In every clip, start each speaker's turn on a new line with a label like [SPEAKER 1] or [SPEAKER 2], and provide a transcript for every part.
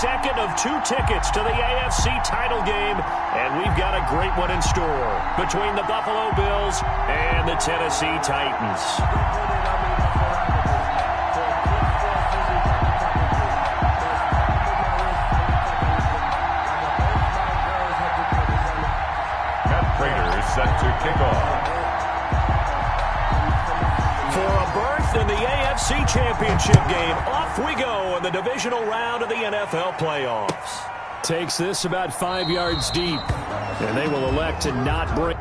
[SPEAKER 1] second of 2 tickets to the AFC title game, and we've got a great one in store between the Buffalo Bills and the Tennessee Titans.
[SPEAKER 2] Set to kick off.
[SPEAKER 1] For a berth in the AFC Championship game, off we go in the divisional round of the NFL playoffs. Takes this about 5 yards deep, and they will elect to not bring.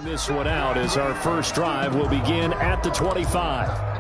[SPEAKER 1] This one out as our first drive will begin at the 25.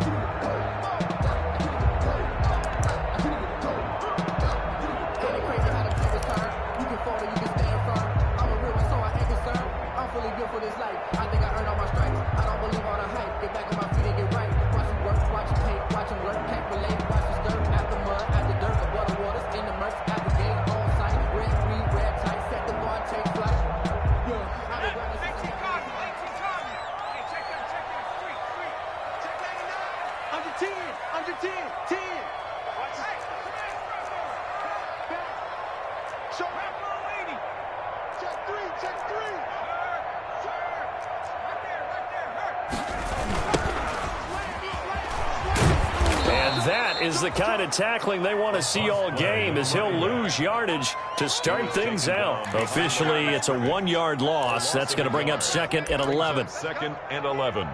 [SPEAKER 1] Is the kind of tackling they want to see all game, as he'll lose yardage to start things out. Officially, it's a 1-yard loss. That's going to bring up 2nd and 11.
[SPEAKER 2] 2nd and 11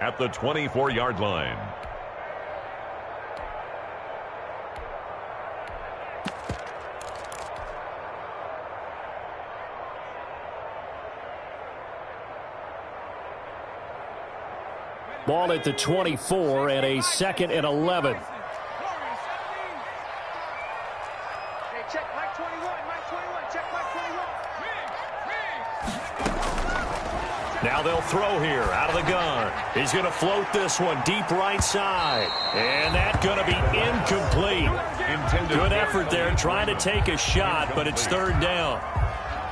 [SPEAKER 2] at the 24-yard line.
[SPEAKER 1] Ball at the 24 and a 2nd and 11. Now they'll throw here out of the gun. He's going to float this one deep right side. And that's going to be incomplete. Good effort there trying to take a shot, but it's 3rd down.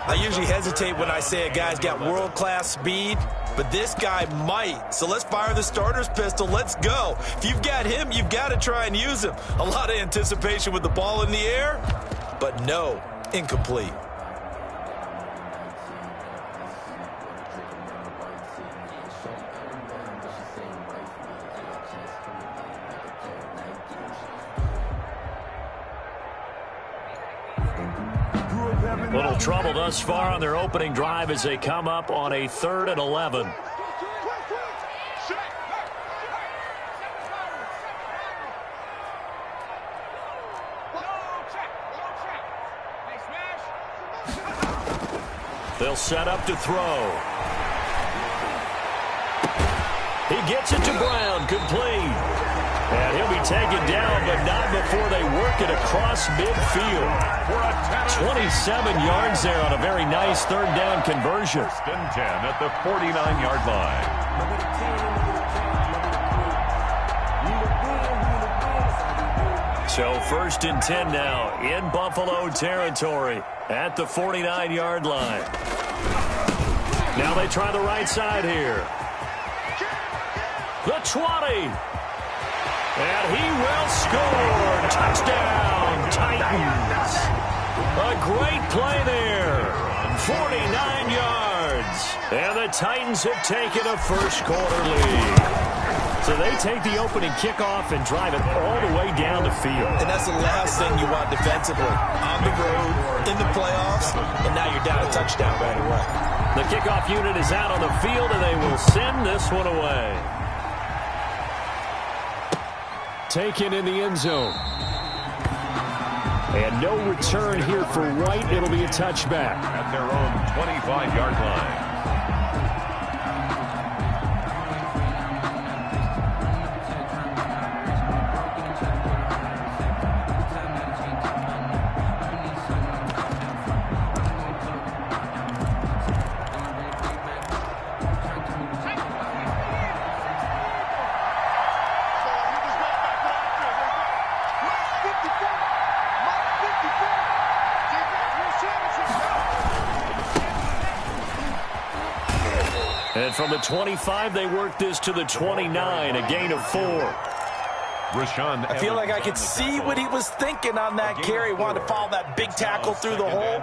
[SPEAKER 3] I usually hesitate when I say a guy's got world-class speed, but this guy might. So let's fire the starter's pistol. Let's go. If you've got him, you've got to try and use him. A lot of anticipation with the ball in the air, but no, incomplete.
[SPEAKER 1] Little trouble thus far on their opening drive as they come up on a 3rd and 11. They'll set up to throw. He gets it to Brown, complete. And he'll be taken down, but not before they work it across midfield. 27 yards there on a very nice 3rd down conversion.
[SPEAKER 2] 1st and 10 at the 49-yard line.
[SPEAKER 1] So 1st and 10 now in Buffalo territory at the 49-yard line. Now they try the right side here. The 20. And he will score. Touchdown, Titans. A great play there. 49 yards. And the Titans have taken a first-quarter lead. So they take the opening kickoff and drive it all the way down the field.
[SPEAKER 3] And that's the last thing you want defensively. On the road, in the playoffs, and now you're down a touchdown right away.
[SPEAKER 1] The kickoff unit is out on the field, and they will send this one away. Taken in the end zone. And no return here for White. It'll be a touchback.
[SPEAKER 2] At their own 25-yard line.
[SPEAKER 1] And from the 25, they work this to the 29, a gain of 4.
[SPEAKER 3] I feel like I could see what he was thinking on that carry. Wanted to follow that big tackle through the hole.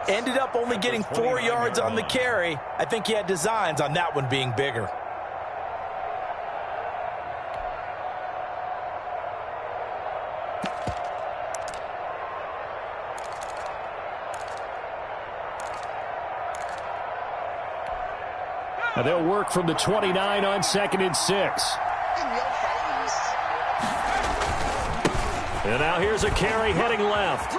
[SPEAKER 3] Ended up only getting 4 yards on the carry. I think he had designs on that one being bigger.
[SPEAKER 1] And they'll work from the 29 on 2nd and 6. And now here's a carry heading left.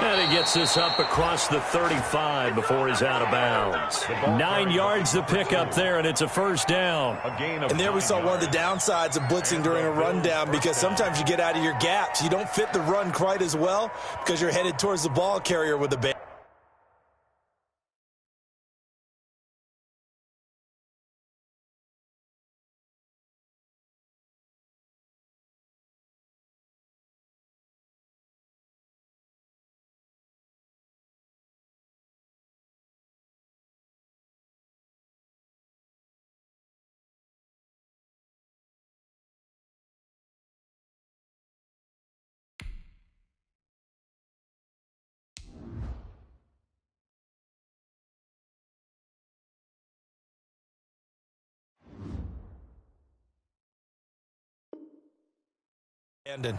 [SPEAKER 1] And he gets this up across the 35 before he's out of bounds. 9 yards the pickup there, and it's a first down.
[SPEAKER 3] And there we saw one of the downsides of blitzing during a rundown, because sometimes you get out of your gaps. You don't fit the run quite as well because you're headed towards the ball carrier with the ball. Brandon.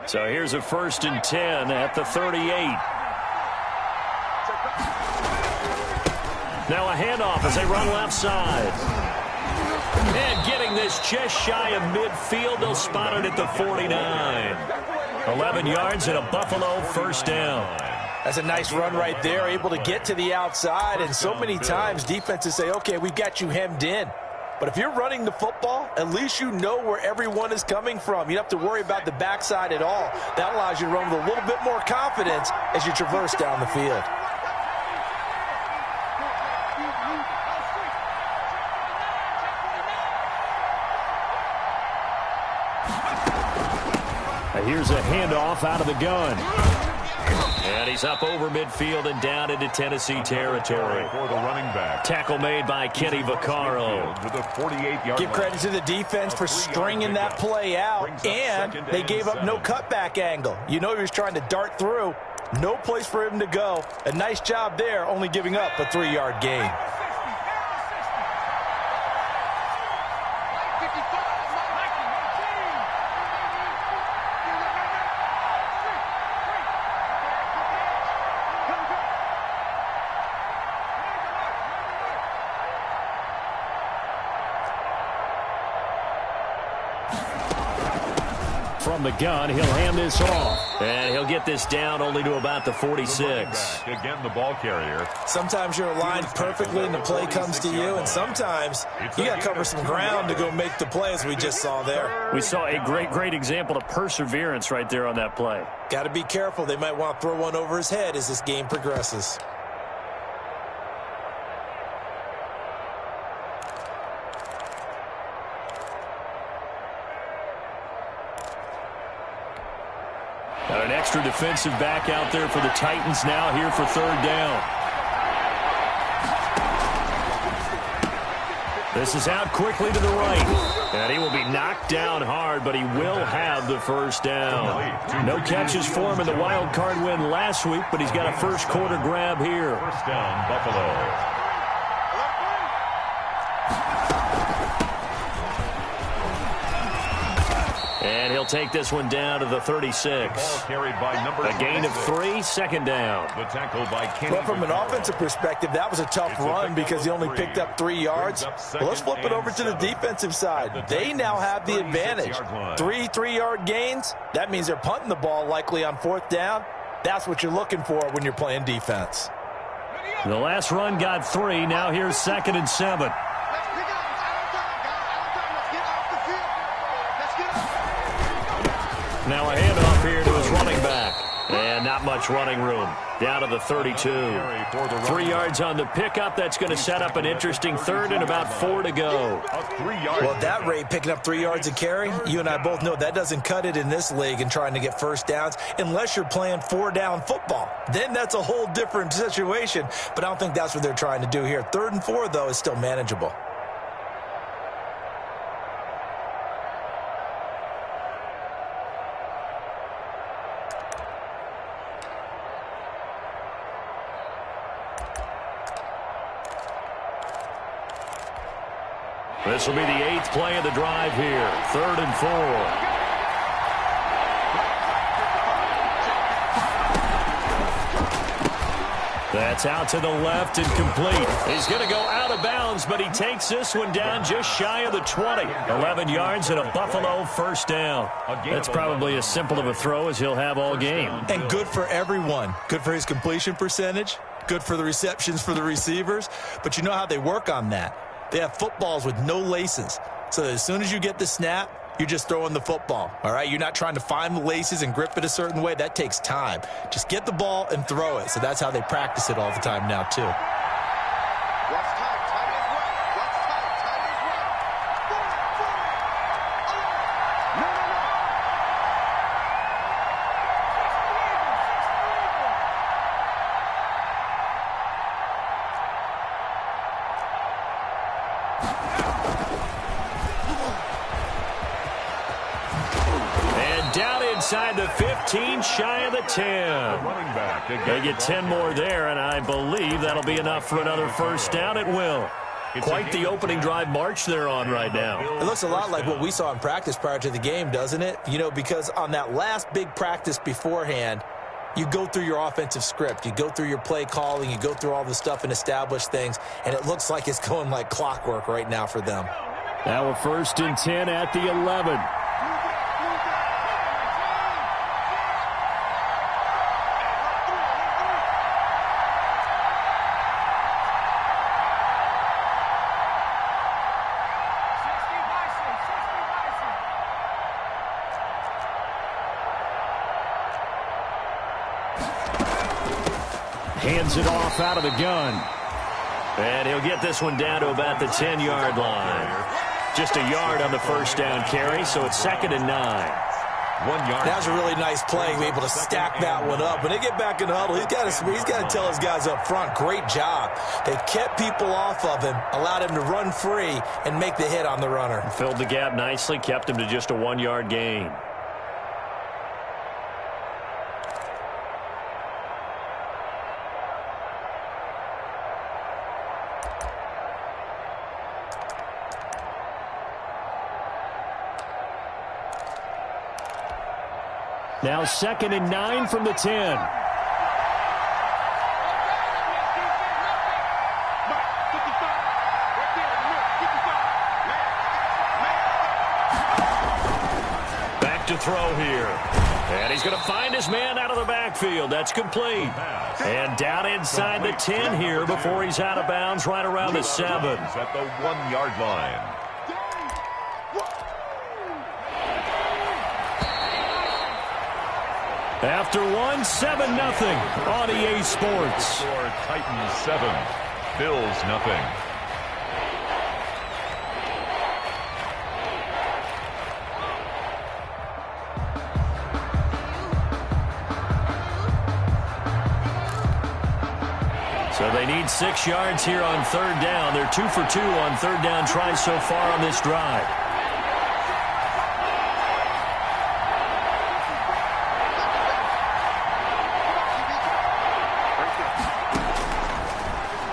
[SPEAKER 1] So here's a 1st and 10 at the 38. Now a handoff as they run left side. And getting this just shy of midfield. They'll spot it at the 49. 11 yards and a Buffalo first down.
[SPEAKER 3] That's a nice run right there, able to get to the outside. And so many times defenses say, okay, we've got you hemmed in. But if you're running the football, at least you know where everyone is coming from. You don't have to worry about the backside at all. That allows you to run with a little bit more confidence as you traverse down the field.
[SPEAKER 1] Here's a handoff out of the gun. And he's up over midfield and down into Tennessee territory.
[SPEAKER 2] For the running back.
[SPEAKER 1] Tackle made by Kenny Vaccaro.
[SPEAKER 2] With a 48-yard
[SPEAKER 3] Give credit to the defense for stringing that play out, and they gave up no cutback angle. You know he was trying to dart through. No place for him to go. A nice job there, only giving up a 3-yard gain.
[SPEAKER 1] From the gun, he'll hand this off. And he'll get this down only to about the 46.
[SPEAKER 2] Again, the ball carrier.
[SPEAKER 3] Sometimes you're aligned perfectly and the play comes to you, and sometimes you got to cover some ground to go make the play, as we just saw there.
[SPEAKER 1] We saw a great example of perseverance right there on that play.
[SPEAKER 3] Got to be careful. They might want to throw one over his head as this game progresses.
[SPEAKER 1] Got an extra defensive back out there for the Titans now here for 3rd down. This is out quickly to the right. And he will be knocked down hard, but he will have the first down. No catches for him in the wild card win last week, but he's got a first quarter grab here.
[SPEAKER 2] First down, Buffalo.
[SPEAKER 1] And he'll take this one down to the 36.
[SPEAKER 2] Ball carried by number
[SPEAKER 1] a gain of 3, second down.
[SPEAKER 2] The tackle by Kenny.
[SPEAKER 3] Well, from an offensive perspective, that was a tough run because he only picked up 3 yards. But let's flip it over to the defensive side. They now have the advantage. 3 3-yard gains. That means they're punting the ball likely on 4th down. That's what you're looking for when you're playing defense.
[SPEAKER 1] The last run got 3. Now here's 2nd and 7. Now a handoff here to his running back. And not much running room. Down to the 32. 3 yards on the pickup. That's going to set up an interesting third and about 4 to go.
[SPEAKER 3] Well, at that rate, picking up 3 yards a carry, you and I both know that doesn't cut it in this league and trying to get first downs unless you're playing 4-down football. Then that's a whole different situation. But I don't think that's what they're trying to do here. 3rd and 4, though, is still manageable.
[SPEAKER 1] This will be the 8th play of the drive here. 3rd and 4. That's out to the left and complete. He's going to go out of bounds, but he takes this one down just shy of the 20. 11 yards and a Buffalo first down. That's probably as simple of a throw as he'll have all game.
[SPEAKER 3] And good for everyone. Good for his completion percentage. Good for the receptions for the receivers. But you know how they work on that. They have footballs with no laces. So as soon as you get the snap, you're just throwing the football. All right? You're not trying to find the laces and grip it a certain way. That takes time. Just get the ball and throw it. So that's how they practice it all the time now, too.
[SPEAKER 1] Inside the 15, shy of the 10. They get 10 more there, and I believe that'll be enough for another first down. It will. Quite the opening drive march they're on right now.
[SPEAKER 3] It looks a lot like what we saw in practice prior to the game, doesn't it? You know, because on that last big practice beforehand, you go through your offensive script. You go through your play calling. You go through all the stuff and establish things, and it looks like it's going like clockwork right now for them.
[SPEAKER 1] Now a 1st and 10 at the 11. Hands it off out of the gun. And he'll get this one down to about the 10-yard line. Just a yard on the first down carry, so it's 2nd and 9.
[SPEAKER 2] 1 yard.
[SPEAKER 3] That was a really nice play, be able to stack that one up. When they get back in the huddle, he's got to tell his guys up front, great job. They kept people off of him, allowed him to run free, and make the hit on the runner.
[SPEAKER 1] Filled the gap nicely, kept him to just a 1-yard gain. Now 2nd and 9 from the 10. Back to throw here. And he's going to find his man out of the backfield. That's complete. And down inside the 10 here before he's out of bounds right around the 7.
[SPEAKER 2] At the 1-yard line.
[SPEAKER 1] After 1, 7-0 on EA Sports.
[SPEAKER 2] Score Titans 7, Bills nothing.
[SPEAKER 1] So they need 6 yards here on third down. They're 2 for 2 on third down tries so far on this drive.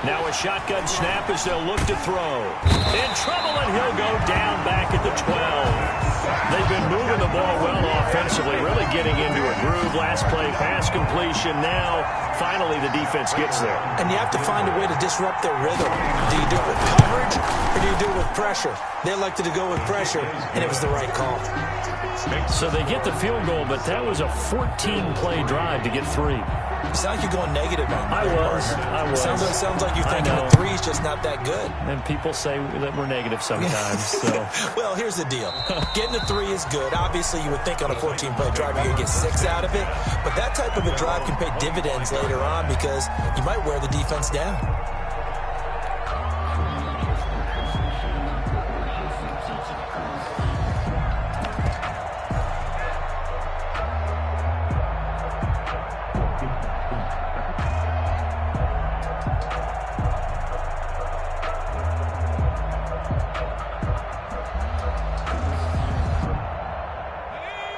[SPEAKER 1] Now a shotgun snap as they'll look to throw. In trouble, and he'll go down back at the 12. They've been moving the ball well offensively, really getting into a groove. Last play, pass completion. Now, finally, the defense gets there.
[SPEAKER 3] And you have to find a way to disrupt their rhythm. Do you do it with coverage, or do you do it with pressure? They elected to go with pressure, and it was the right call.
[SPEAKER 1] So they get the field goal, but that was a 14-play drive to get 3.
[SPEAKER 3] You sound like you're going negative on me.
[SPEAKER 1] I was.
[SPEAKER 3] Sounds like you're thinking the 3 is just not that good.
[SPEAKER 1] And people say that we're negative sometimes. So.
[SPEAKER 3] Well, here's the deal. Getting a 3 is good. Obviously, you would think on a 14-play drive you're going to get 6 out of it. But that type of a drive can pay dividends later on because you might wear the defense down.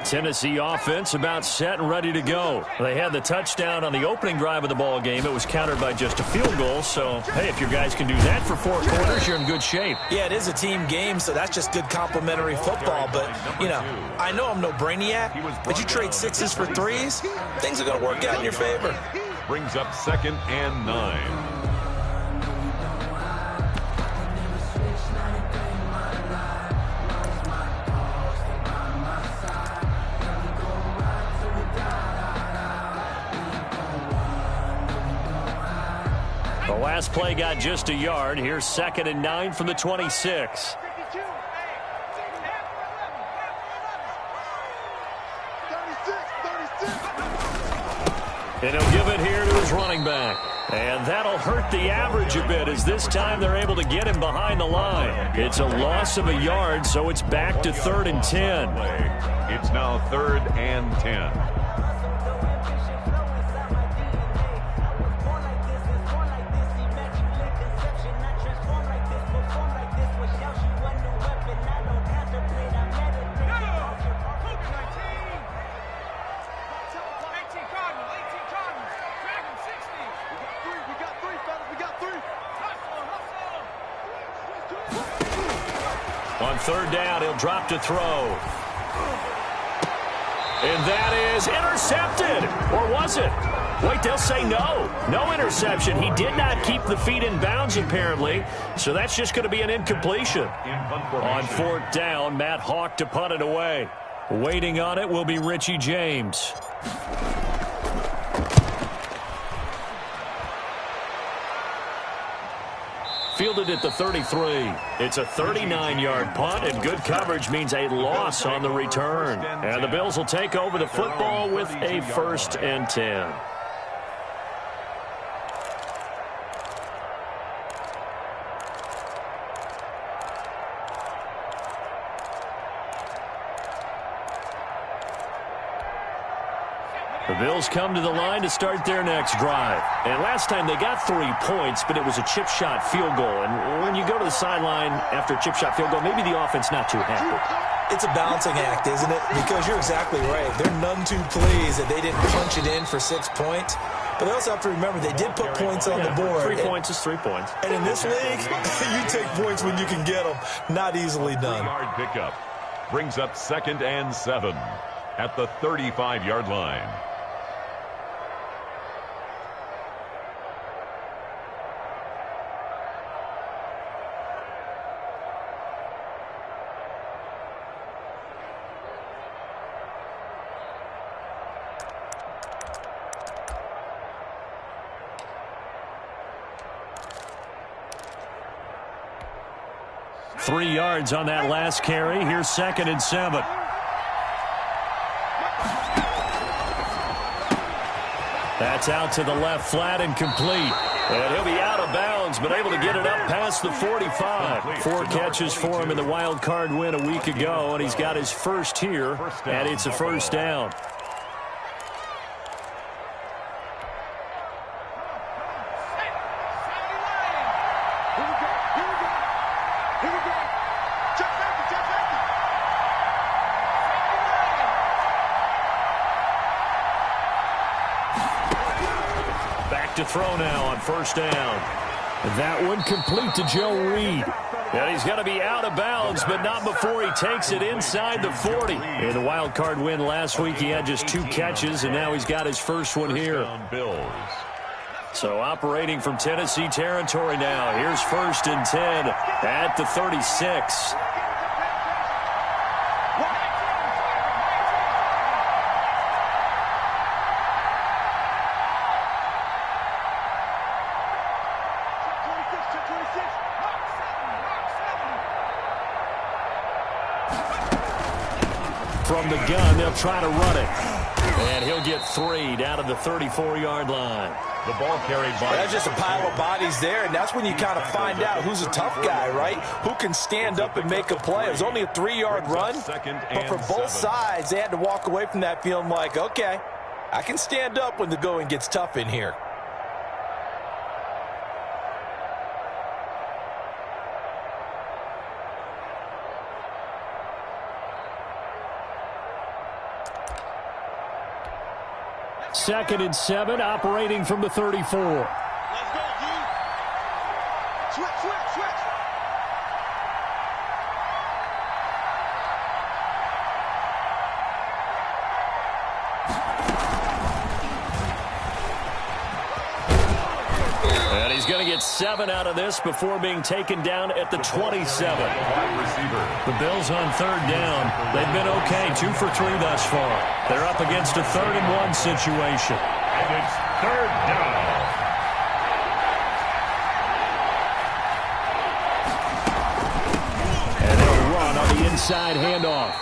[SPEAKER 1] Tennessee offense about set and ready to go. They had the touchdown on the opening drive of the ball game. It was countered by just a field goal. So, hey, if your guys can do that for 4 quarters, you're in good shape.
[SPEAKER 3] Yeah, it is a team game, so that's just good complimentary football. But, you know, I know I'm no brainiac, but you trade 6s for 3s, things are going to work out in your favor.
[SPEAKER 2] Brings up 2nd and 9.
[SPEAKER 1] Last play got just a yard. Here's 2nd and 9 from the 26. And he'll give it here to his running back. And that'll hurt the average a bit as this time they're able to get him behind the line. It's a loss of a yard, so it's back to 3rd and 10.
[SPEAKER 2] It's now 3rd and 10.
[SPEAKER 1] On third down, he'll drop to throw. And that is intercepted. Or was it? Wait, they'll say no. No interception. He did not keep the feet in bounds, apparently. So that's just going to be an incompletion. On 4th down, Matt Hawk to punt it away. Waiting on it will be Richie James. Fielded at the 33. It's a 39-yard punt, and good coverage means a loss on the return. And the Bills will take over the football with a 1st and 10. The Bills come to the line to start their next drive. And last time they got 3 points, but it was a chip shot field goal. And when you go to the sideline after a chip shot field goal, maybe the offense not too happy.
[SPEAKER 3] It's a balancing act, isn't it? Because you're exactly right. They're none too pleased that they didn't punch it in for 6 points. But they also have to remember they did put points on the board.
[SPEAKER 1] 3 points is 3 points.
[SPEAKER 3] And in this league, you take points when you can get them. Not easily done.
[SPEAKER 2] Yard pickup brings up 2nd and 7 at the 35-yard line.
[SPEAKER 1] Three yards on that last carry. Here's 2nd and 7. That's out to the left flat and complete. And he'll be out of bounds, but able to get it up past the 45. 4 catches for him in the wild card win a week ago, and he's got his first here, and it's a 1st down. back to throw now on first down. That one complete to Joe Reed. And he's going to be out of bounds, but not before he takes it inside the 40. In the wild card win last week, he had just 2 catches, and now he's got his first one here. So operating from Tennessee territory now. Here's 1st and 10 at the 36. From the gun, they'll try to run it. And he'll get 3 down to the 34-yard line.
[SPEAKER 2] The ball carried by...
[SPEAKER 3] That's just a pile of bodies there, and that's when you kind of find out who's a tough guy, right? Who can stand up and make a play. It was only a 3-yard run, but for both sides, they had to walk away from that feeling like, okay, I can stand up when the going gets tough in here.
[SPEAKER 1] Second and 7, operating from the 34.
[SPEAKER 4] Let's go, D. Switch.
[SPEAKER 1] And he's going to get 7 out of this before being taken down at the 27. The Bills on 3rd down. They've been okay, 2 for 3 thus far. They're up against a 3rd and 1 situation.
[SPEAKER 2] And it's 3rd down.
[SPEAKER 1] And they'll run on the inside handoff.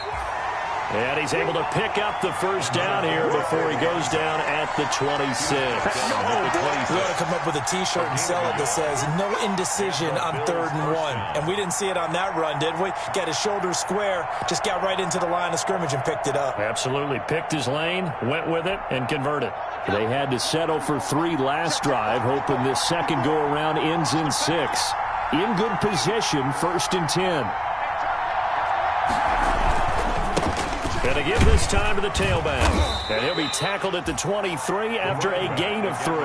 [SPEAKER 1] And he's able to pick up the first down here before he goes down at the 26.
[SPEAKER 3] We ought to come up with a T-shirt and sell it that says, no indecision on 3rd and 1. And we didn't see it on that run, did we? Got his shoulders square, just got right into the line of scrimmage and picked it up.
[SPEAKER 1] Absolutely. Picked his lane, went with it, and converted. They had to settle for 3 last drive, hoping this second go-around ends in 6. In good position, 1st and 10. And to give this time to the tailback. And he'll be tackled at the 23 after a gain of 3.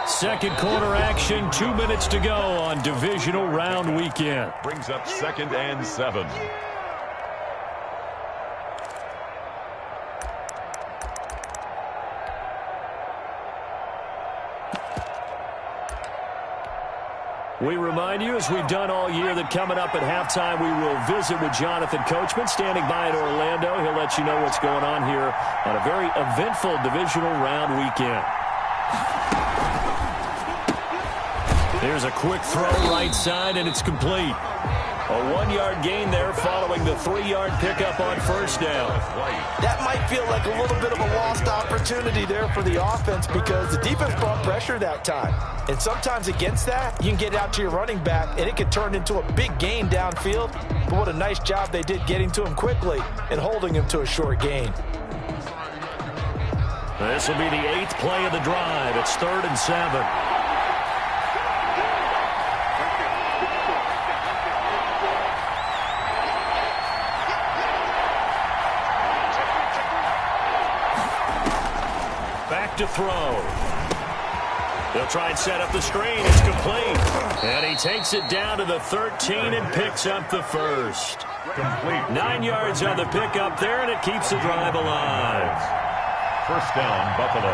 [SPEAKER 1] Second quarter action, 2 minutes to go on divisional round weekend.
[SPEAKER 2] Brings up 2nd and 7.
[SPEAKER 1] We remind you, as we've done all year, that coming up at halftime, we will visit with Jonathan Coachman, standing by in Orlando. He'll let you know what's going on here on a very eventful divisional round weekend. Here's a quick throw right side, and it's complete. A 1-yard gain there following the 3-yard pickup on first down.
[SPEAKER 3] That might feel like a little bit of a lost opportunity there for the offense because the defense brought pressure that time. And sometimes against that, you can get out to your running back, and it can turn into a big gain downfield. But what a nice job they did getting to him quickly and holding him to a short gain.
[SPEAKER 1] This will be the 8th play of the drive. It's 3rd and 7. To throw. They'll try and set up the screen. It's complete. And he takes it down to the 13 and picks up the first.
[SPEAKER 2] Complete.
[SPEAKER 1] 9 yards on the pickup there, and it keeps the drive alive.
[SPEAKER 2] First down, Buffalo.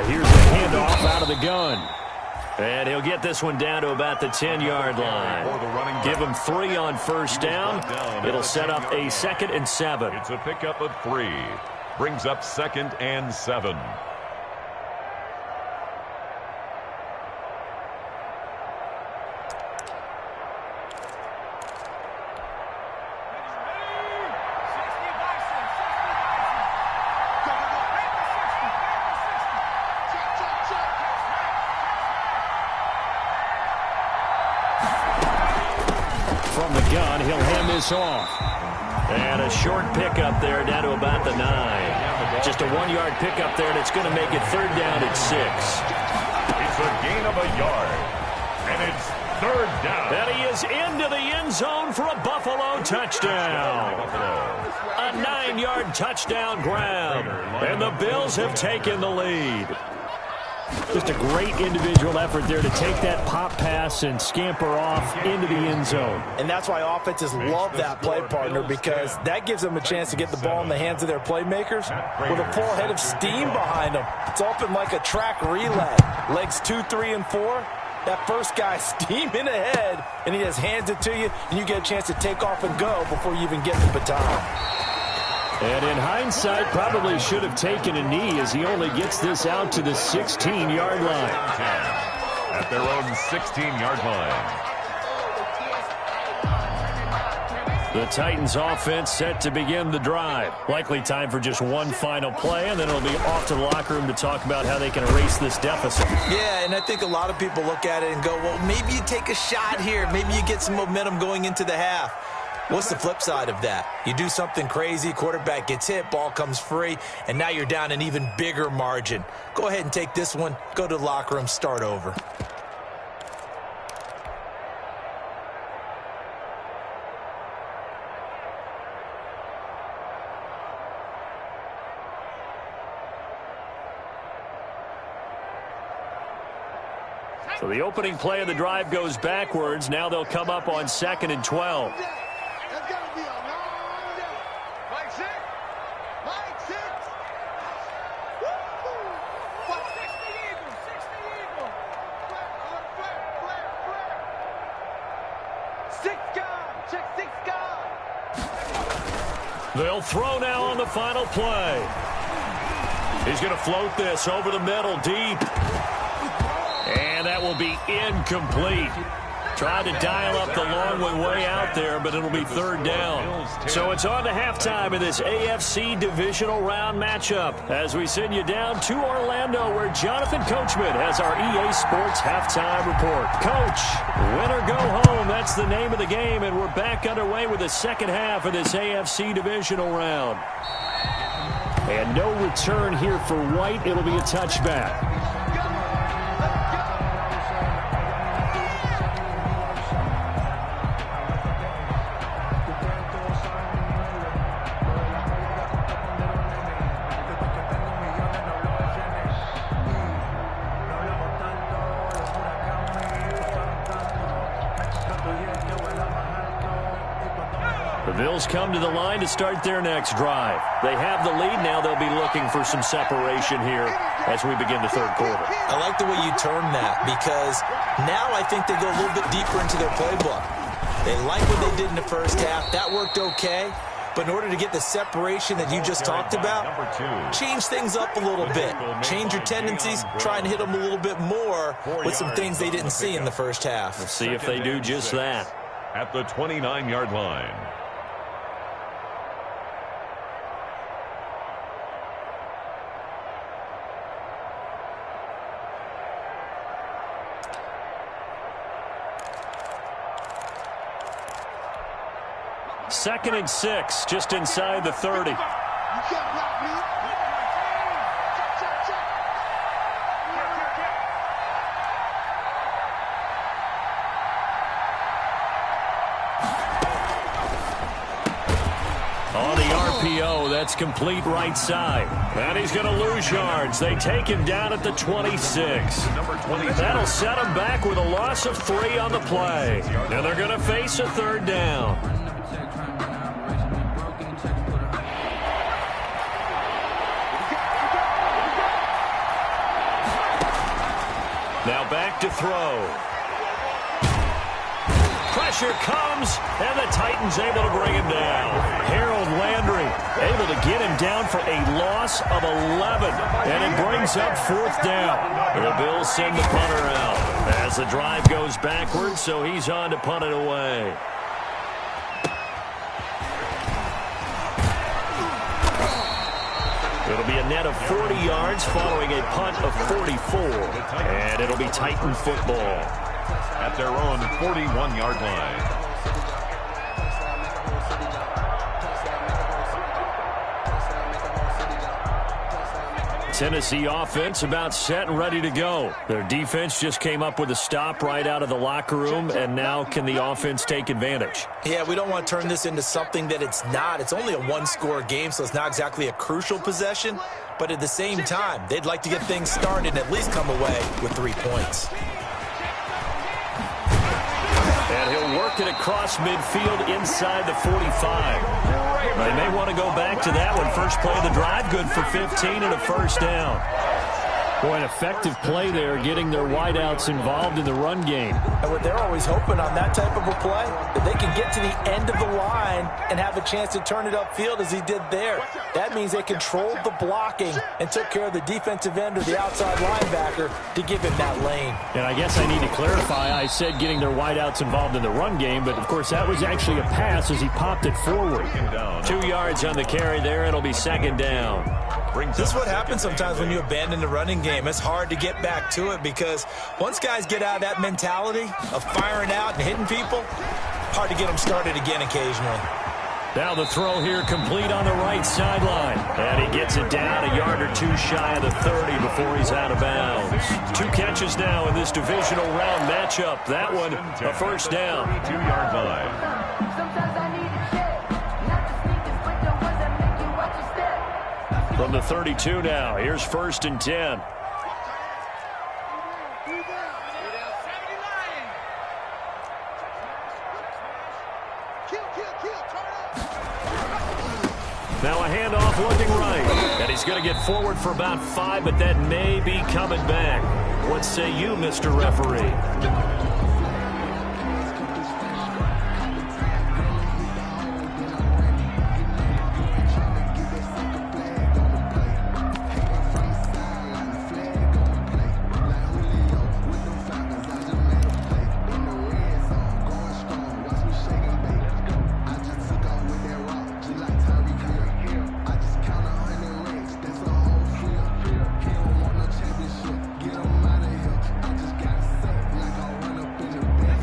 [SPEAKER 1] Here's the handoff out of the gun. And he'll get this one down to about the 10-yard line. Give him 3 on first down. It'll set up a 2nd and 7.
[SPEAKER 2] It's a pickup of 3. Brings up 2nd and 7.
[SPEAKER 1] From the gun, he'll hand this off. And a short pickup there down to about the 9. Just a 1-yard pickup there, and it's going to make it 3rd down at 6.
[SPEAKER 2] It's a gain of a yard. And it's 3rd down.
[SPEAKER 1] And he is into the end zone for a Buffalo touchdown. A 9-yard yard touchdown grab. And the Bills have taken the lead.
[SPEAKER 5] Just a great individual effort there to take that pop pass and scamper off into the end zone.
[SPEAKER 3] And that's why offenses love that play, partner, because that gives them a chance to get the ball in the hands of their playmakers with a full head of steam behind them. It's open like a track relay. Legs 2, 3, and 4. That first guy steaming ahead, and he just hands it to you, and you get a chance to take off and go before you even get the baton.
[SPEAKER 5] And in hindsight, probably should have taken a knee as he only gets this out to the 16-yard line.
[SPEAKER 2] At their own 16-yard line.
[SPEAKER 1] The Titans offense set to begin the drive. Likely time for just one final play, and then it'll be off to the locker room to talk about how they can erase this deficit.
[SPEAKER 3] Yeah, and I think a lot of people look at it and go, well, maybe you take a shot here. Maybe you get some momentum going into the half. What's the flip side of that? You do something crazy, quarterback gets hit, ball comes free, and now you're down an even bigger margin. Go ahead and take this one, go to the locker room, start over.
[SPEAKER 1] So the opening play of the drive goes backwards. Now they'll come up on 2nd and 12. They'll throw now on the final play. He's going to float this over the middle deep. And that will be incomplete. Tried to dial up the long one way out there, but it'll be 3rd down. So it's on to halftime in this AFC divisional round matchup as we send you down to Orlando where Jonathan Coachman has our EA Sports halftime report. Coach, win or go home, that's the name of the game, and we're back underway with the second half of this AFC divisional round. And no return here for White. It'll be a touchback. Bills come to the line to start their next drive. They have the lead. Now they'll be looking for some separation here as we begin the 3rd quarter.
[SPEAKER 3] I like the way you term that because now I think they go a little bit deeper into their playbook. They like what they did in the first half. That worked okay. But in order to get the separation that you just talked about, change things up a little bit. Change your tendencies. Try and hit them a little bit more with some things they didn't see in the first half.
[SPEAKER 1] Let's see if they do just that.
[SPEAKER 2] At the 29-yard line.
[SPEAKER 1] Second and 6, just inside the 30. On the RPO, that's complete right side. And he's going to lose yards. They take him down at the 26. That'll set him back with a loss of 3 on the play. Now they're going to face a 3rd down. Now back to throw. Pressure comes, and the Titans able to bring him down. Harold Landry able to get him down for a loss of 11, and it brings up 4th down. The Bills send the punter out as the drive goes backwards, so he's on to punt it away. It'll be a net of 40 yards following a punt of 44. And it'll be Titan football.
[SPEAKER 2] At their own 41-yard line.
[SPEAKER 5] Tennessee offense about set and ready to go. Their defense just came up with a stop right out of the locker room, and now can the offense take advantage?
[SPEAKER 3] Yeah, we don't want to turn this into something that it's not. It's only a one-score game, so it's not exactly a crucial possession. But at the same time, they'd like to get things started and at least come away with 3 points.
[SPEAKER 5] And he'll work it across midfield inside the 45. They may want to go back to that one. First play of the drive, good for 15 and a first down. Boy, an effective play there, getting their wideouts involved in the run game.
[SPEAKER 3] And what they're always hoping on that type of a play, that they can get to the end of the line and have a chance to turn it upfield as he did there. That means they controlled the blocking and took care of the defensive end or the outside linebacker to give him that lane.
[SPEAKER 5] And I guess I need to clarify, I said getting their wideouts involved in the run game, but of course that was actually a pass as he popped it forward. 2 yards on the carry there, it'll be second down.
[SPEAKER 3] This is what happens sometimes when you abandon the running game. It's hard to get back to it because once guys get out of that mentality of firing out and hitting people, hard to get them started again occasionally.
[SPEAKER 5] Now the throw here complete on the right sideline. And he gets it down a yard or two shy of the 30 before he's out of bounds. 2 catches now in this divisional round matchup. That one a first down.
[SPEAKER 2] 2-yard line.
[SPEAKER 5] From the 32 now, here's 1st and 10. Now a handoff looking right. And he's going to get forward for about 5, but that may be coming back. What say you, Mr. Referee?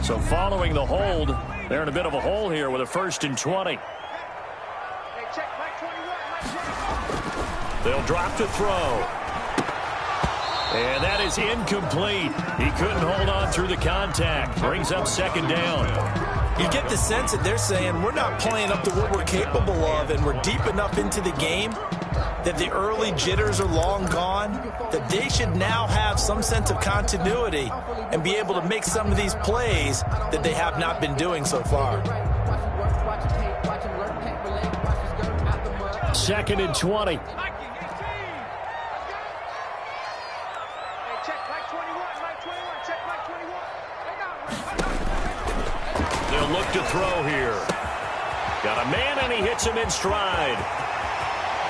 [SPEAKER 5] So following the hold, they're in a bit of a hole here with a 1st and 20. They'll drop to throw. And that is incomplete. He couldn't hold on through the contact. Brings up second down.
[SPEAKER 3] You get the sense that they're saying we're not playing up to what we're capable of, and we're deep enough into the game that the early jitters are long gone, that they should now have some sense of continuity and be able to make some of these plays that they have not been doing so far.
[SPEAKER 5] 2nd and 20. They'll look to throw here. Got a man, and he hits him in stride.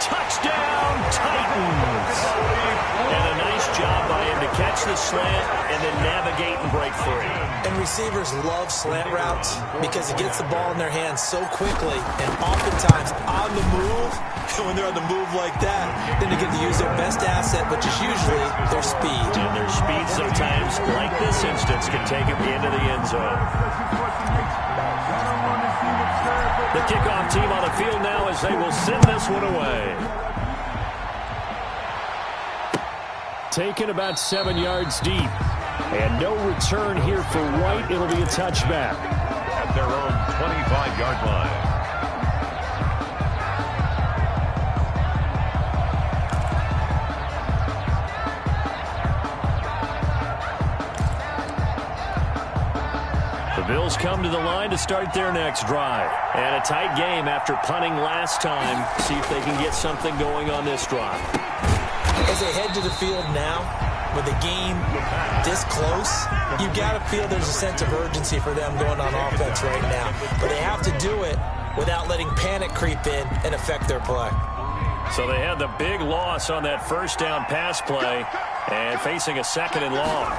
[SPEAKER 5] Touchdown, Titans! And a nice job by him to catch the slant and then navigate and break free.
[SPEAKER 3] And receivers love slant routes because it gets the ball in their hands so quickly and oftentimes on the move. And when they're on the move like that, then they get to use their best asset, which is usually their speed.
[SPEAKER 5] And their speed sometimes, like this instance, can take them into the end zone. The kickoff team on the field now as they will send this one away. Taken about 7 yards deep. And no return here for White. It'll be a touchback.
[SPEAKER 2] At their own 25-yard line.
[SPEAKER 5] The Bills come to the line to start their next drive. And a tight game after punting last time. See if they can get something going on this drive.
[SPEAKER 3] As they head to the field now, with the game this close, you've got to feel there's a sense of urgency for them going on offense right now. But they have to do it without letting panic creep in and affect their play.
[SPEAKER 5] So they had the big loss on that first down pass play and facing a 2nd and long.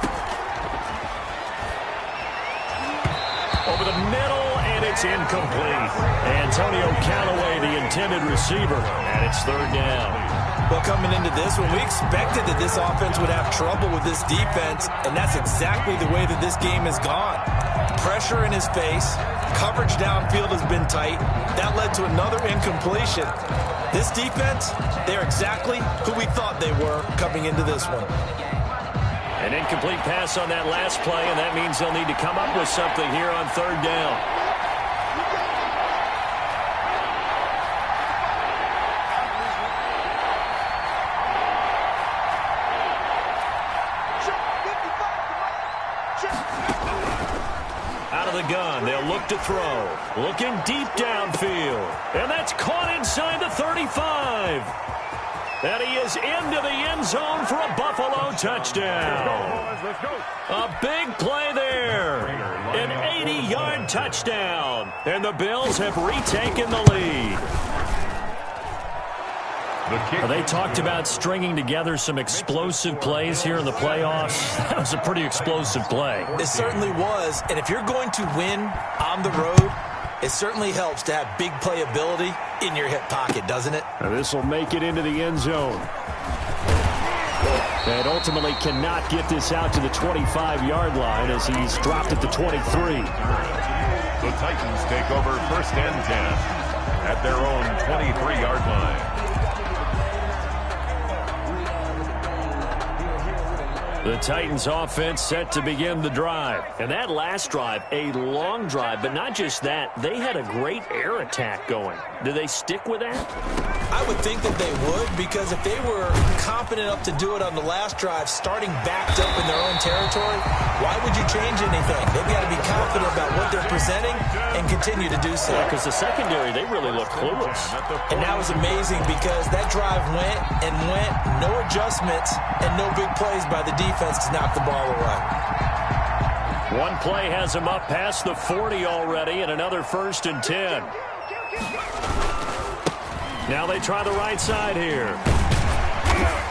[SPEAKER 5] Over the middle, and it's incomplete. Antonio Callaway, the intended receiver, and it's 3rd down.
[SPEAKER 3] Well, coming into this one, we expected that this offense would have trouble with this defense, and that's exactly the way that this game has gone. pressure in his face. Coverage downfield has been tight. That led to another incompletion. This defense, they're exactly who we thought they were coming into this one.
[SPEAKER 5] An incomplete pass on that last play, and that means they'll need to come up with something here on third down. Out of the gun, they'll look to throw. Looking deep downfield. And that's caught inside the 35. And he is into the end zone for a Buffalo touchdown. A big play there. An 80-yard touchdown. And the Bills have retaken the lead. They talked about stringing together some explosive plays here in the playoffs. That was a pretty explosive play.
[SPEAKER 3] It certainly was. And if you're going to win on the road, it certainly helps to have big playability in your hip pocket, doesn't it?
[SPEAKER 5] This will make it into the end zone. And ultimately cannot get this out to the 25-yard line as he's dropped at the 23.
[SPEAKER 2] The Titans take over 1st and 10 at their own 23-yard line.
[SPEAKER 5] The Titans offense set to begin the drive. And that last drive, a long drive, but not just that. They had a great air attack going. Do they stick with that?
[SPEAKER 3] I would think that they would, because if they were confident enough to do it on the last drive, starting backed up in their own territory, why would you change anything? They've got to be confident about what they're presenting and continue to do so.
[SPEAKER 5] Because the secondary, they really look clueless.
[SPEAKER 3] And that was amazing because that drive went and went, no adjustments, and no big plays by the defense to knock the ball away.
[SPEAKER 5] One play has him up past the 40 already, and another 1st and 10. Now they try the right side here.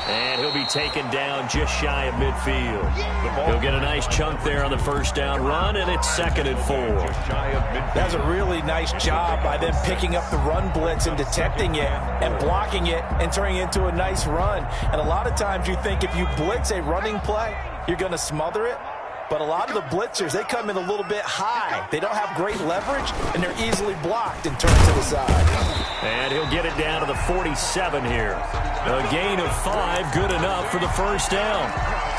[SPEAKER 5] And he'll be taken down just shy of midfield. He'll get a nice chunk there on the 1st down run, and it's 2nd and 4.
[SPEAKER 3] That's a really nice job by them picking up the run blitz and detecting it and blocking it and turning it into a nice run. And a lot of times you think if you blitz a running play, you're going to smother it. But a lot of the blitzers, they come in a little bit high. They don't have great leverage, and they're easily blocked and turned to the side.
[SPEAKER 5] And he'll get it down to the 47 here. A gain of 5, good enough for the 1st down.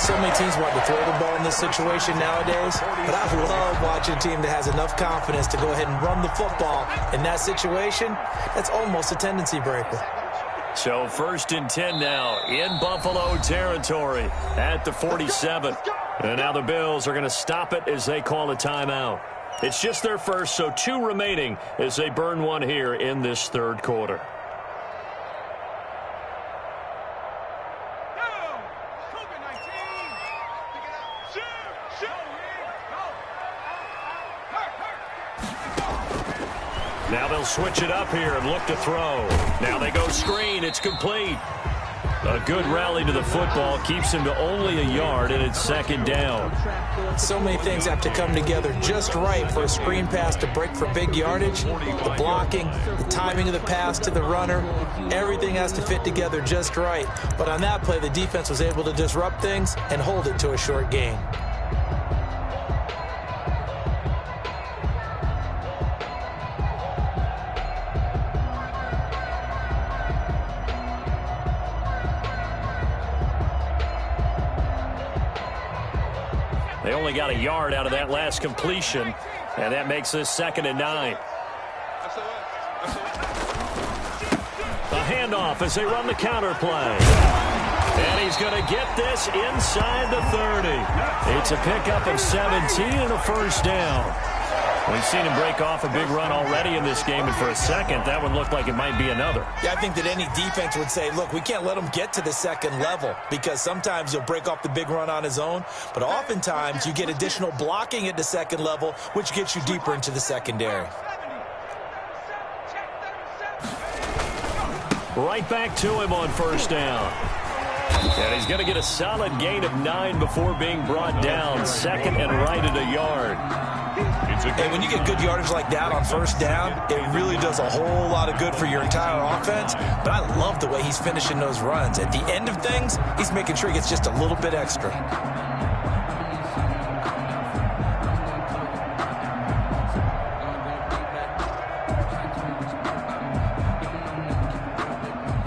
[SPEAKER 3] So many teams want to throw the ball in this situation nowadays, but I love watching a team that has enough confidence to go ahead and run the football. In that situation, that's almost a tendency breaker.
[SPEAKER 5] So 1st and 10 now in Buffalo territory at the 47. And now the Bills are going to stop it as they call a timeout. It's just their first, so 2 remaining as they burn one here in this 3rd quarter. Now they'll switch it up here and look to throw. Now they go screen. It's complete. A good rally to the football keeps him to only a yard, and it's 2nd down.
[SPEAKER 3] So many things have to come together just right for a screen pass to break for big yardage. The blocking, the timing of the pass to the runner, everything has to fit together just right. But on that play, the defense was able to disrupt things and hold it to a short gain.
[SPEAKER 5] They only got a yard out of that last completion, and that makes this 2nd and 9. A handoff as they run the counter play. And he's going to get this inside the 30. It's a pickup of 17 and a 1st down. We've seen him break off a big run already in this game, and for a second, that one looked like it might be another.
[SPEAKER 3] Yeah, I think that any defense would say, look, we can't let him get to the 2nd level because sometimes he'll break off the big run on his own, but oftentimes you get additional blocking at the 2nd level, which gets you deeper into the secondary.
[SPEAKER 5] Right back to him on 1st down. And he's going to get a solid gain of 9 before being brought down. 2nd and right at a yard.
[SPEAKER 3] And when you get good yardage like that on 1st down, it really does a whole lot of good for your entire offense. But I love the way he's finishing those runs. At the end of things, he's making sure he gets just a little bit extra.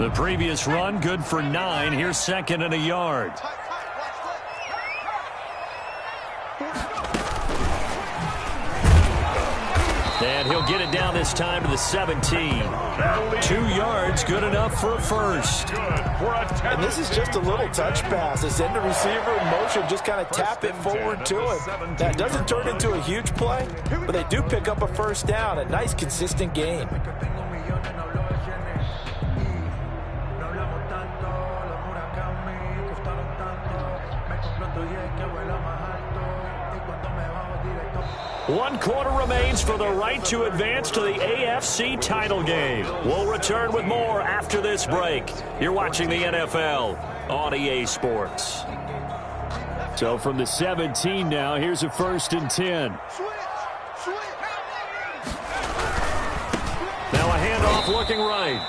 [SPEAKER 5] The previous run, good for 9. Here's second and a yard. And he'll get it down this time to the 17. 2 yards, good enough for a first.
[SPEAKER 3] And this is just a little touch pass. They send the receiver in motion, just kind of tap it forward to him. That doesn't turn into a huge play, but they do pick up a first down. A nice, consistent gain.
[SPEAKER 5] One quarter remains for the right to advance to the AFC title game. We'll return with more after this break. You're watching the NFL on EA Sports. So from the 17 now, here's a 1st and 10. Now a handoff looking right.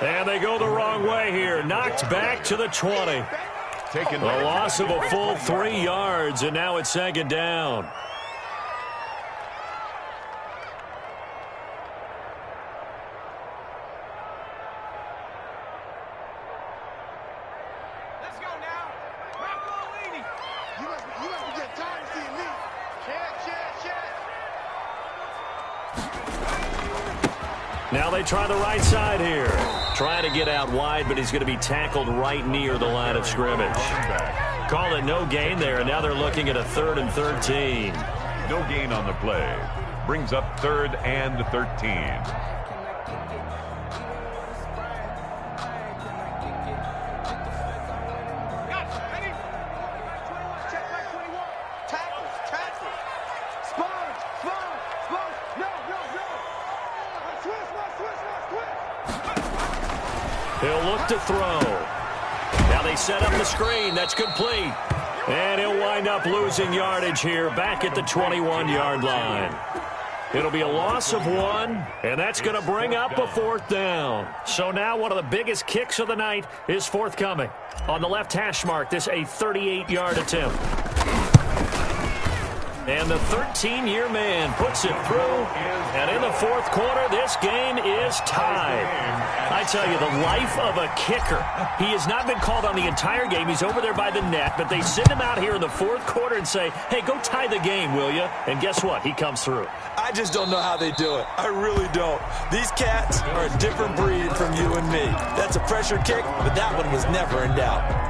[SPEAKER 5] And they go the wrong way here. Knocked back to the 20. A loss of a full 3 yards, and now it's 2nd down. Now they try the right side here. Trying to get out wide, but he's going to be tackled right near the line of scrimmage. Call it no gain there, and now they're looking at a 3rd and 13.
[SPEAKER 2] No gain on the play. Brings up 3rd and 13.
[SPEAKER 5] He'll look to throw. Now they set up the screen. That's complete. And he'll wind up losing yardage here back at the 21-yard line. It'll be a loss of 1, and that's going to bring up a 4th down. So now one of the biggest kicks of the night is forthcoming. On the left hash mark, this a 38-yard attempt. And the 13-year man puts it through. And in the 4th quarter, this game is tied. I tell you, the life of a kicker. He has not been called on the entire game. He's over there by the net, but they send him out here in the 4th quarter and say, hey, go tie the game, will you? And guess what? He comes through.
[SPEAKER 3] I just don't know how they do it. I really don't. These cats are a different breed from you and me. That's a pressure kick, but that one was never in doubt.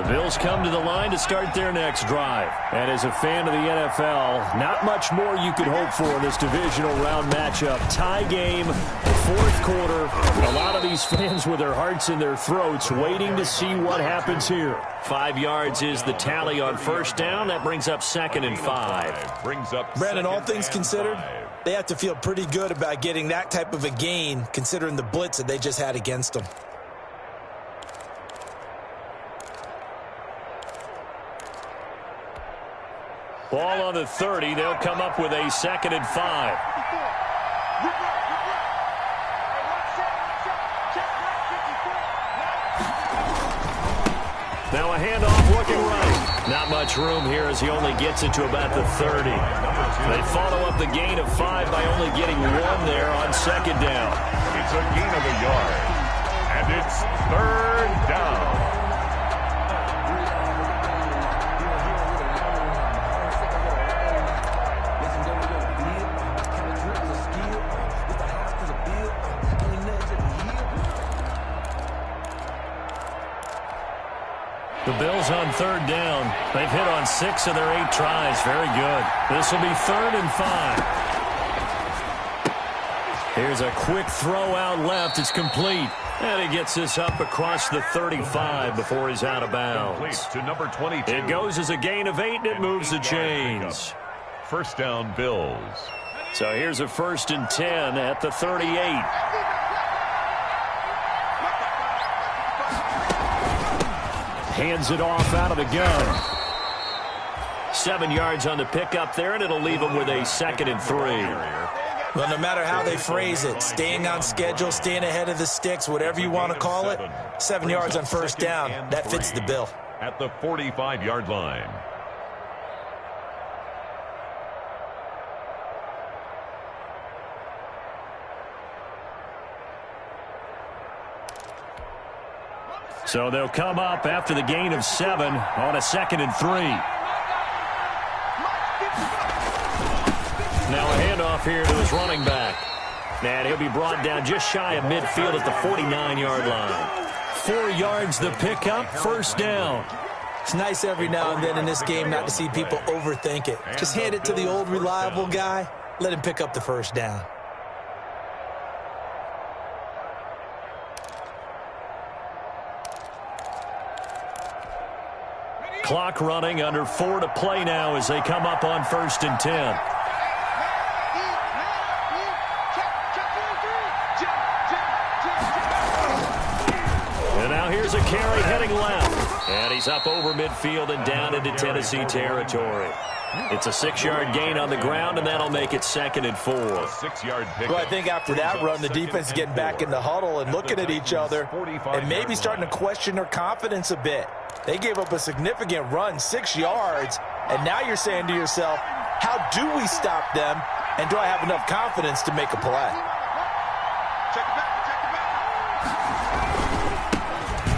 [SPEAKER 5] Bills come to the line to start their next drive. And as a fan of the NFL, not much more you could hope for in this divisional round matchup. Tie game, the 4th quarter. A lot of these fans with their hearts in their throats waiting to see what happens here. 5 yards is the tally on 1st down. That brings up 2nd and 5.
[SPEAKER 3] Brandon, all things considered, they have to feel pretty good about getting that type of a gain considering the blitz that they just had against them.
[SPEAKER 5] Ball on the 30. They'll come up with a 2nd and 5. Now a handoff looking right. Not much room here as he only gets it to about the 30. They follow up the gain of 5 by only getting 1 there on 2nd down.
[SPEAKER 2] It's a gain of a yard. And it's 3rd down.
[SPEAKER 5] The Bills on 3rd down. They've hit on 6 of their 8 tries. Very good. This will be 3rd and 5. Here's a quick throw out left. It's complete. And he gets this up across the 35 before he's out of bounds.
[SPEAKER 2] To number 22.
[SPEAKER 5] It goes as a gain of 8, and it moves the chains.
[SPEAKER 2] 1st down, Bills.
[SPEAKER 5] So here's a 1st and 10 at the 38. Hands it off out of the gun. 7 yards on the pickup there, and it'll leave him with a 2nd and 3.
[SPEAKER 3] Well, no matter how they phrase it, staying on schedule, staying ahead of the sticks, whatever you want to call it, 7 yards on 1st down, that fits the bill.
[SPEAKER 2] at the 45-yard line.
[SPEAKER 5] So they'll come up after the gain of 7 on a 2nd and 3. Now a handoff here to his running back. And he'll be brought down just shy of midfield at the 49-yard line. 4 yards the pickup, first down.
[SPEAKER 3] It's nice every now and then in this game not to see people overthink it. Just hand it to the old reliable guy. Let him pick up the first down.
[SPEAKER 5] Clock running, under 4 to play now as they come up on 1st and 10. And now here's a carry heading left. And he's up over midfield and down into Tennessee territory. It's a 6-yard gain on the ground, and that'll make it 2nd and 4.
[SPEAKER 2] 6-yard pick.
[SPEAKER 3] Well, I think after that run, the defense is getting back in the huddle and looking at each other and maybe starting to question their confidence a bit. They gave up a significant run, 6 yards, and now you're saying to yourself, how do we stop them, and do I have enough confidence to make a play?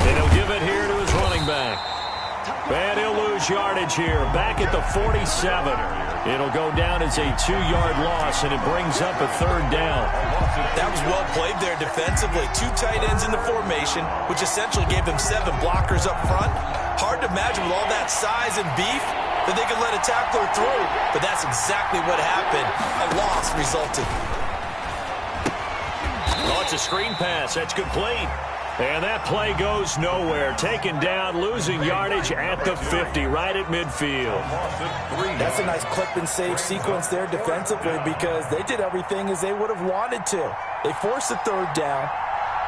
[SPEAKER 5] And he'll give it here to his running back. And he'll lose yardage here, back at the 47. It'll go down as a 2-yard loss, and it brings up a 3rd down.
[SPEAKER 3] That was well played there defensively. 2 tight ends in the formation, which essentially gave them 7 blockers up front. Hard to imagine with all that size and beef that they could let a tackler through, but that's exactly what happened. A loss resulted.
[SPEAKER 5] Oh, it's a screen pass. That's complete. And that play goes nowhere. Taken down, losing yardage at the 50, right at midfield.
[SPEAKER 3] That's a nice clip and save sequence there defensively because they did everything as they would have wanted to. They forced the 3rd down,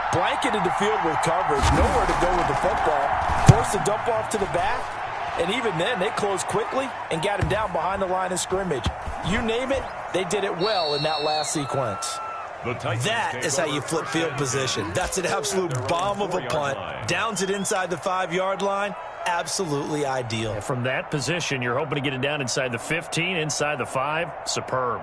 [SPEAKER 3] blanketed the field with coverage, nowhere to go with the football, forced the dump off to the back, and even then they closed quickly and got him down behind the line of scrimmage. You name it, they did it well in that last sequence.
[SPEAKER 2] That
[SPEAKER 3] is how you flip field position. That's an absolute bomb of a punt. Downs it inside the 5-yard line. Absolutely ideal.
[SPEAKER 5] From that position, you're hoping to get it down inside the 15, inside the 5. Superb.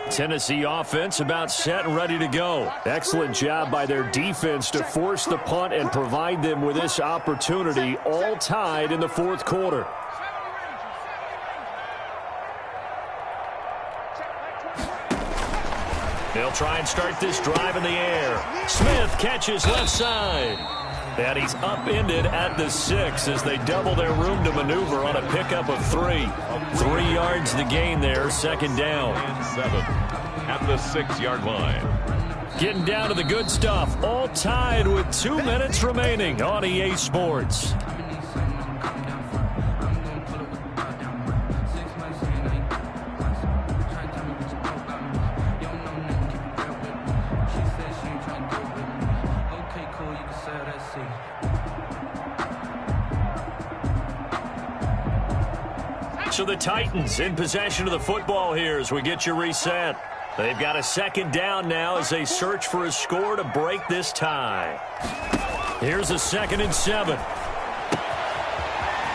[SPEAKER 5] Tennessee offense about set and ready to go. Excellent job by their defense to force the punt and provide them with this opportunity, all tied in the 4th quarter. They'll try and start this drive in the air. Smith catches left side. And he's upended at the 6 as they double their room to maneuver on a pickup of 3. 3 yards to gain there, 2nd down.
[SPEAKER 2] 7 at the 6-yard line.
[SPEAKER 5] Getting down to the good stuff. All tied with 2 minutes remaining on EA Sports. So the Titans in possession of the football here as we get you reset. They've got a 2nd down now as they search for a score to break this tie. Here's a 2nd and 7.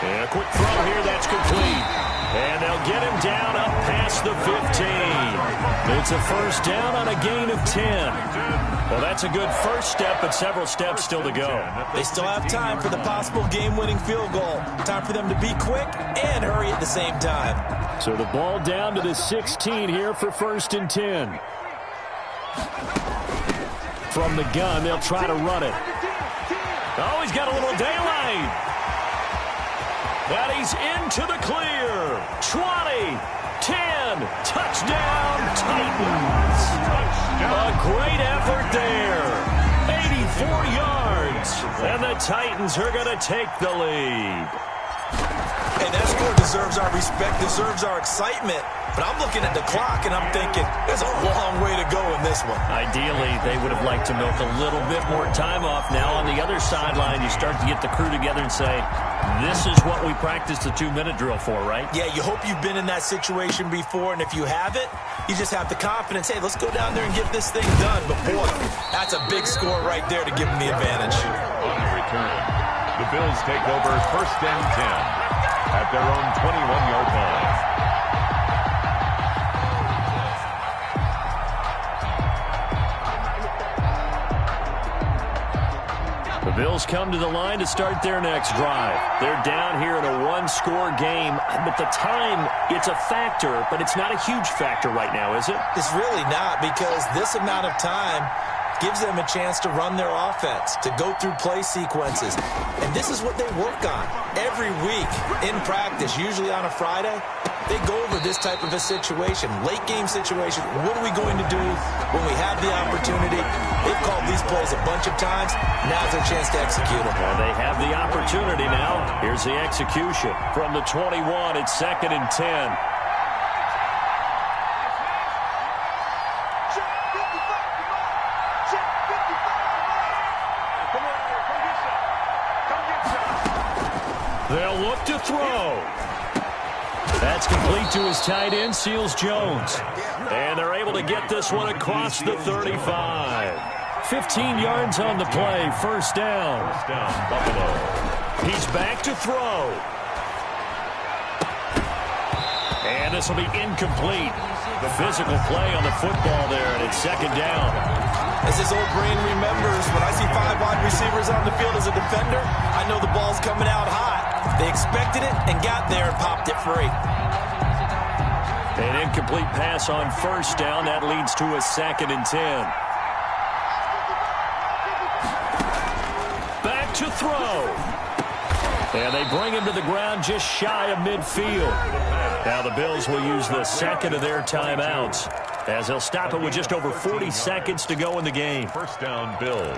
[SPEAKER 5] And a quick throw here, that's complete. And they'll get him down up past the 15. It's a 1st down on a gain of 10. Well, that's a good first step, but several steps still to go.
[SPEAKER 3] They still have time for the possible game-winning field goal. Time for them to be quick and hurry at the same time.
[SPEAKER 5] So the ball down to the 16 here for 1st and 10. From the gun, they'll try to run it. Oh, he's got a little daylight. And he's into the clear. 20, 10, touchdown, Titans. A great effort there. 84 yards. And the Titans are going to take the lead.
[SPEAKER 3] Hey, that score deserves our respect, deserves our excitement. But I'm looking at the clock, and I'm thinking, there's a long way to go in this one.
[SPEAKER 5] Ideally, they would have liked to milk a little bit more time off. Now on the other sideline, you start to get the crew together and say, this is what we practiced the 2-minute drill for, right?
[SPEAKER 3] Yeah, you hope you've been in that situation before, and if you haven't, you just have the confidence, hey, let's go down there and get this thing done. But, boy, that's a big score right there to give them the advantage.
[SPEAKER 2] On the return, the Bills take over 1st and 10 at their own 21-yard line.
[SPEAKER 5] The Bills come to the line to start their next drive. They're down here in a one-score game, but the time, it's a factor, but it's not a huge factor right now, is it?
[SPEAKER 3] It's really not, because this amount of time gives them a chance to run their offense, to go through play sequences. And this is what they work on every week in practice, usually on a Friday. They go over this type of a situation, late game situation. What are we going to do when we have the opportunity? They've called these plays a bunch of times. Now's their chance to execute them.
[SPEAKER 5] Well, they have the opportunity now. Here's the execution. From the 21, it's 2nd and 10. They'll look to throw. That's complete to his tight end, Seals Jones. And they're able to get this one across the 35. 15 yards on the play, 1st down.
[SPEAKER 2] First down, Buffalo.
[SPEAKER 5] He's back to throw. And this will be incomplete. The physical play on the football there, and it's 2nd down.
[SPEAKER 3] As his old brain remembers, when I see 5 wide receivers on the field as a defender, I know the ball's coming out hot. They expected it and got there and popped it free.
[SPEAKER 5] An incomplete pass on 1st down. That leads to a 2nd and 10. Back to throw. And they bring him to the ground just shy of midfield. Now the Bills will use the 2nd of their timeouts, as they'll stop it with just over 40 seconds to go in the game.
[SPEAKER 2] 1st down, Bills.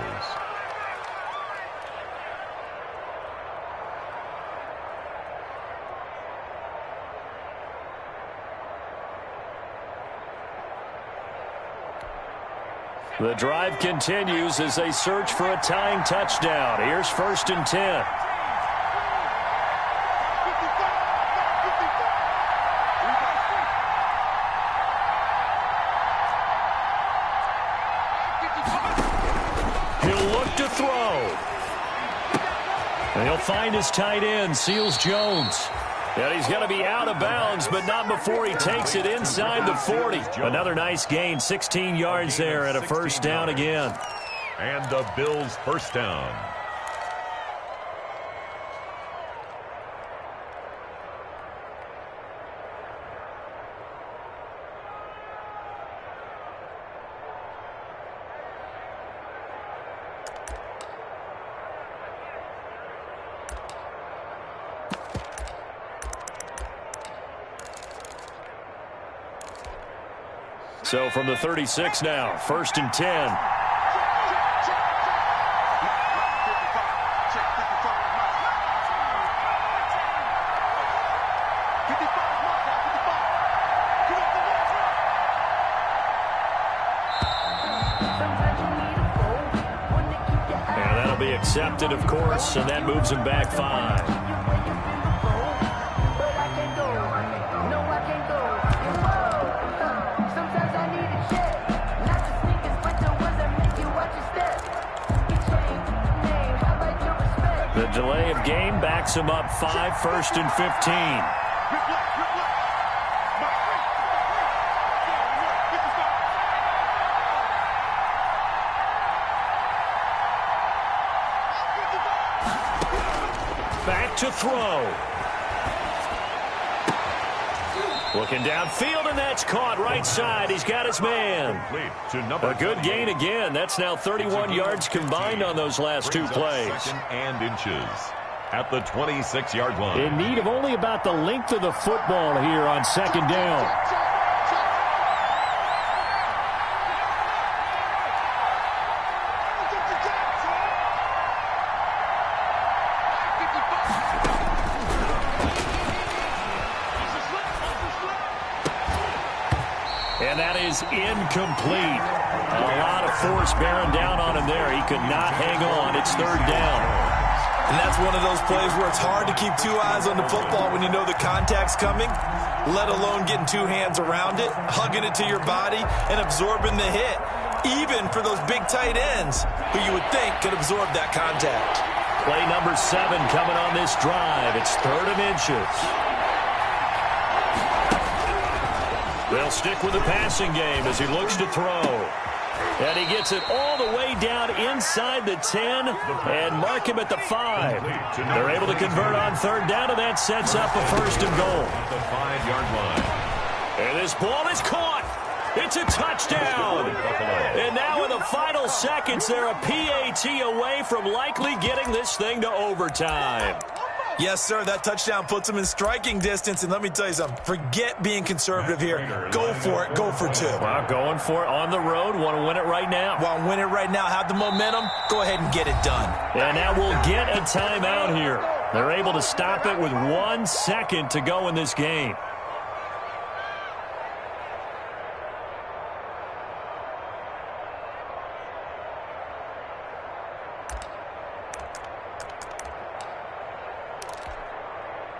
[SPEAKER 5] The drive continues as they search for a tying touchdown. Here's 1st and 10. He'll look to throw. And he'll find his tight end, Seals Jones. And he's going to be out of bounds, but not before he takes it inside the 40. Another nice gain, 16 yards there at a 1st down again.
[SPEAKER 2] And the Bills' 1st down.
[SPEAKER 5] So from the 36 now, 1st and 10. And that'll be accepted, of course, and that moves him back 5. The delay of game backs him up 5, 1st and 15. Back to throw. Looking downfield, and that's caught right side. He's got his man. A good gain again. That's now 31 yards combined on those last 2 plays.
[SPEAKER 2] 2nd and inches at the 26-yard line.
[SPEAKER 5] In need of only about the length of the football here on 2nd down. And that is incomplete. A lot of force bearing down on him there. He could not hang on. It's third down.
[SPEAKER 3] And that's one of those plays where it's hard to keep two eyes on the football when you know the contact's coming, let alone getting two hands around it, hugging it to your body, and absorbing the hit, even for those big tight ends who you would think could absorb that contact.
[SPEAKER 5] Play number 7 coming on this drive. It's 3rd and inches. They'll stick with the passing game as he looks to throw. And he gets it all the way down inside the 10 and mark him at the 5. They're able to convert on 3rd down, and that sets up a 1st and goal.
[SPEAKER 2] At the 5-yard line.
[SPEAKER 5] And this ball is caught. It's a touchdown. And now in the final seconds, they're a PAT away from likely getting this thing to overtime.
[SPEAKER 3] Yes, sir, that touchdown puts him in striking distance, and let me tell you something. Forget being conservative here. Go for it. Go for 2.
[SPEAKER 5] Well, going for it on the road. Want to win it right now.
[SPEAKER 3] Want to win it right now. Have the momentum. Go ahead and get it done.
[SPEAKER 5] And now we'll get a timeout here. They're able to stop it with 1 second to go in this game.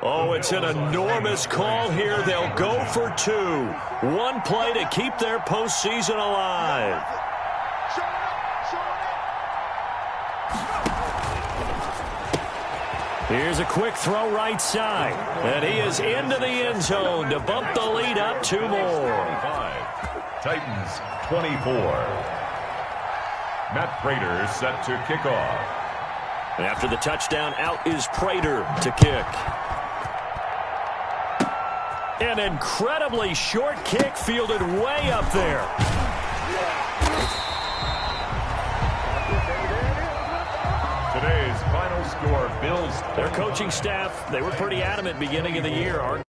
[SPEAKER 5] Oh, it's an enormous call here. They'll go for 2. 1 play to keep their postseason alive. Here's a quick throw right side. And he is into the end zone to bump the lead up 2 more.
[SPEAKER 2] Titans 24. Matt Prater set to kick off.
[SPEAKER 5] After the touchdown, out is Prater to kick. An incredibly short kick fielded way up there.
[SPEAKER 2] Today's final score, Bills.
[SPEAKER 5] Their coaching staff, they were pretty adamant beginning of the year.